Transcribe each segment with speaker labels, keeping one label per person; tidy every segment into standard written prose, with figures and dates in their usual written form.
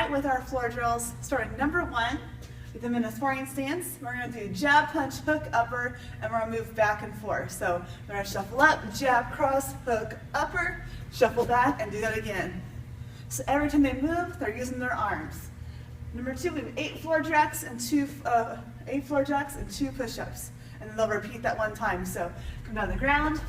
Speaker 1: right with our floor drills. Starting number 1, get them in a sparring stance. We're going to do jab, punch, hook, upper, and we're going to move back and forth. So we're going to shuffle up, jab, cross, hook, upper, shuffle back, and do that again. So every time they move, they're using their arms. Number 2, we have 8 floor jacks and 2 push-ups. And then they'll repeat that one time. So come down to the ground,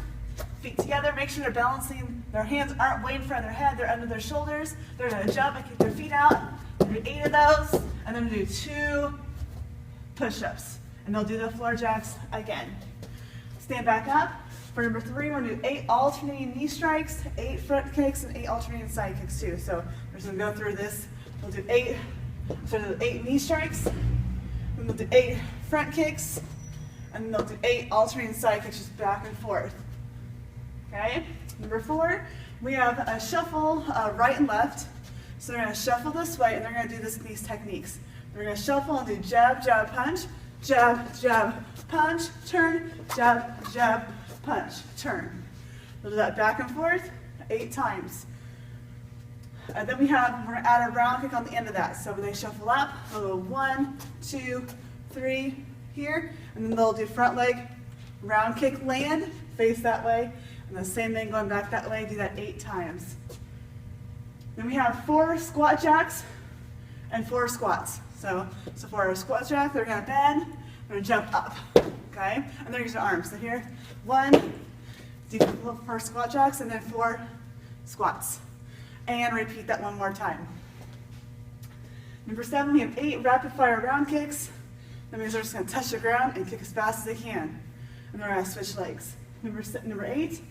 Speaker 1: feet together, make sure they're balancing. Their hands aren't way in front of their head, they're under their shoulders. They're going to jump and keep their feet out. Do 8 of those, and then do 2 push-ups. And they'll do the floor jacks again. Stand back up. For number 3, we're going to do 8 alternating knee strikes, 8 front kicks, and 8 alternating side kicks too. So we're just going to go through this. We'll do 8 knee strikes, then we'll do 8 front kicks, and then they'll do 8 alternating side kicks just back and forth. Okay? Number 4, we have a shuffle right and left. So they're going to shuffle this way, and they're going to do these techniques. They're going to shuffle and do jab, jab, punch, jab, jab, punch, turn, jab, jab, punch, turn. We'll do that back and forth 8 times. And then we're going to add a round kick on the end of that. So when they shuffle up, they'll go 1, 2, 3 here, and then they'll do front leg, round kick, land, face that way, and the same thing going back that way, do that 8 times. Then we have 4 squat jacks and 4 squats. So for a squat jack, they're going to bend, they're going to jump up, okay? And they're using their arms. So here, 1, do 4 squat jacks, and then 4 squats. And repeat that one more time. Number 7, we have 8 rapid fire round kicks. That means they're just going to touch the ground and kick as fast as they can. And they're going to switch legs. Number 8,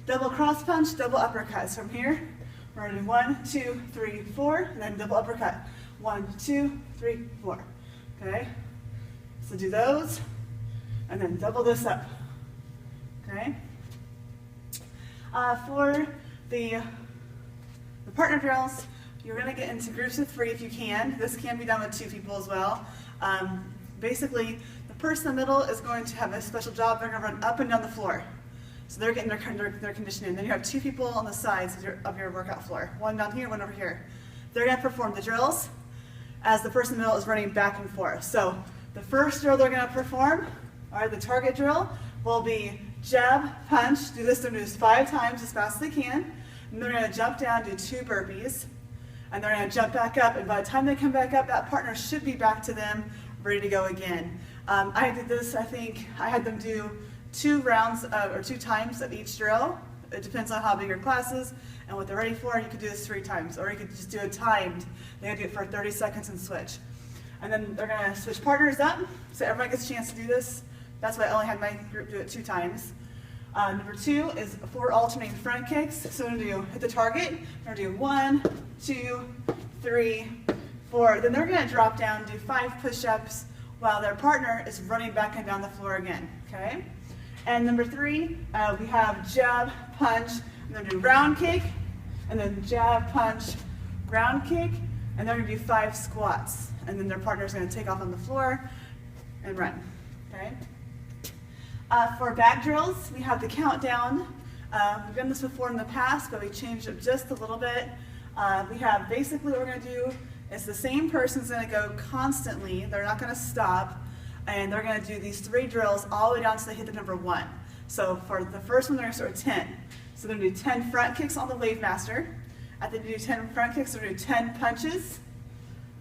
Speaker 1: double cross punch, double uppercuts. From here, we're going to do 1, 2, 3, 4, and then double uppercut. 1, 2, 3, 4. Okay? So do those, and then double this up. Okay? For the partner drills, you're going to get into groups of 3 if you can. This can be done with 2 people as well. Basically, the person in the middle is going to have a special job. They're going to run up and down the floor. So they're getting their conditioning. Then you have 2 people on the sides of your workout floor. One down here, one over here. They're going to perform the drills as the person in the middle is running back and forth. So the first drill they're going to perform, the target drill, will be jab, punch. Do this 5 times as fast as they can. And they're going to jump down, do 2 burpees. And they're going to jump back up. And by the time they come back up, that partner should be back to them, ready to go again. I did this, I think, I had them do 2 rounds or 2 times of each drill. It depends on how big your class is and what they're ready for. You could do this 3 times, or you could just do it timed. They gotta do it for 30 seconds and switch. And then they're gonna switch partners up, so everyone gets a chance to do this. That's why I only had my group do it 2 times. Number 2 is 4 alternating front kicks. So we're gonna do hit the target. We're gonna do 1, 2, 3, 4. Then they're gonna drop down, do 5 push-ups while their partner is running back and down the floor again. Okay. And number 3, we have jab, punch, and then do round kick, and then jab, punch, round kick, and they're going to do 5 squats. And then their partner is going to take off on the floor and run. Okay. For back drills, we have the countdown. We've done this before in the past, but we changed it just a little bit. We have basically what we're going to do is the same person's going to go constantly. They're not going to stop. And they're going to do these 3 drills all the way down until they hit the number 1. So for the first one, they're going to start with 10. So they're going to do 10 front kicks on the Wave Master. After they do 10 front kicks, they're going to do 10 punches.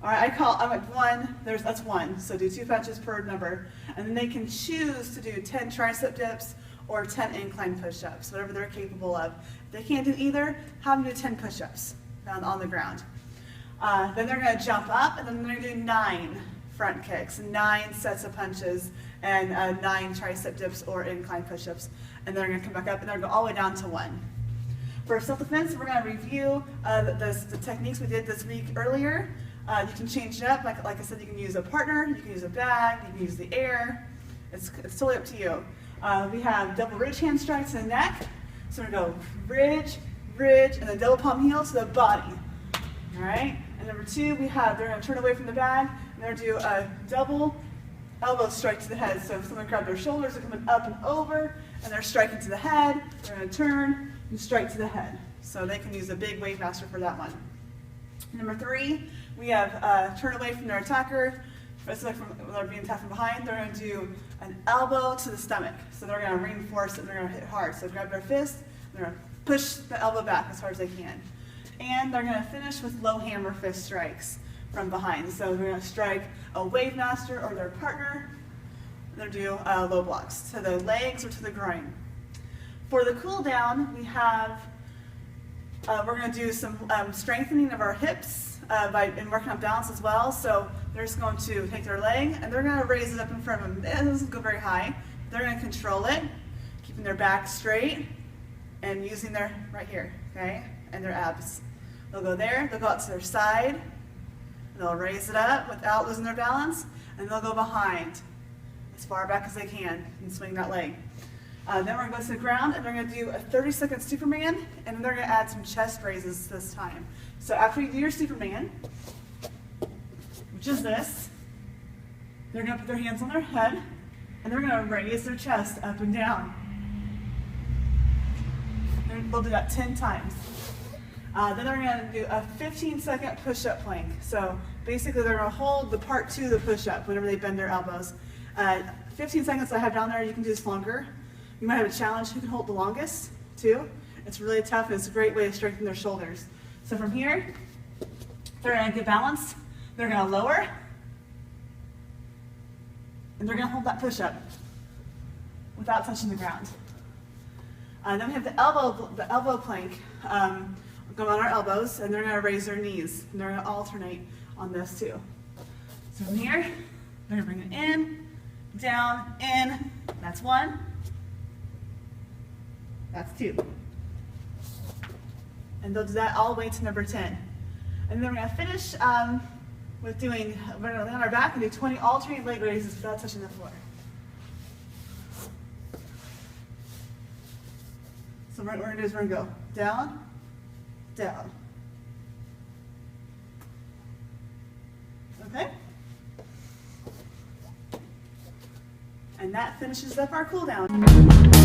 Speaker 1: All right, I'm at 1. That's 1. So do 2 punches per number. And then they can choose to do 10 tricep dips or 10 incline push-ups, whatever they're capable of. If they can't do either, have them do 10 push-ups on the ground. Then they're going to jump up, and then they're going to do 9 front kicks, 9 sets of punches, and 9 tricep dips or incline push-ups. And then they're going to come back up, and they're going to go all the way down to 1. For self-defense, we're going to review the techniques we did this week earlier. You can change it up. Like I said, you can use a partner, you can use a bag, you can use the air. It's totally up to you. We have double ridge hand strikes to the neck. So we're going to go ridge, ridge, and then double palm heel to the body. All right? And number 2, they're going to turn away from the bag, and they're going to do a double elbow strike to the head. So if someone grabs their shoulders, they're coming up and over, and they're striking to the head. They're going to turn and strike to the head. So they can use a big Wave Master for that one. Number 3, we have turn away from their attacker. Especially when they're being attacked from behind, they're going to do an elbow to the stomach. So they're going to reinforce it and they're going to hit hard. So grab their fist, they're going to push the elbow back as hard as they can. And they're going to finish with low hammer fist strikes from behind. So they're going to strike a wave master or their partner. They're going to do low blocks to the legs or to the groin. For the cool down, we have, we're going to do some strengthening of our hips and working on balance as well. So they're just going to take their leg and they're going to raise it up in front of them. It doesn't go very high. They're going to control it, keeping their back straight and using their, right here, okay, and their abs. They'll go there, they'll go out to their side, they'll raise it up without losing their balance, and they'll go behind as far back as they can and swing that leg. Then we're going to go to the ground and they're going to do a 30-second Superman, and then they're going to add some chest raises this time. So after you do your Superman, which is this, they're going to put their hands on their head and they're going to raise their chest up and down. They'll do that 10 times. Then they're going to do a 15-second push-up plank. So basically they're going to hold the part 2 of the push-up whenever they bend their elbows. 15 seconds I have down there, you can do this longer. You might have a challenge who can hold the longest too. It's really tough and it's a great way to strengthen their shoulders. So from here, they're going to get balanced. They're going to lower, and they're going to hold that push-up without touching the ground. Then we have the elbow plank. Go on our elbows, and they're going to raise their knees, and they're going to alternate on this too. So from here, they're going to bring it in, down, in. That's 1. That's 2. And they'll do that all the way to number 10. And then we're going to finish with doing, we're going to lay on our back and do 20 alternating leg raises without touching the floor. So what we're going to do is we're going to go down, down. Okay? And that finishes up our cool down.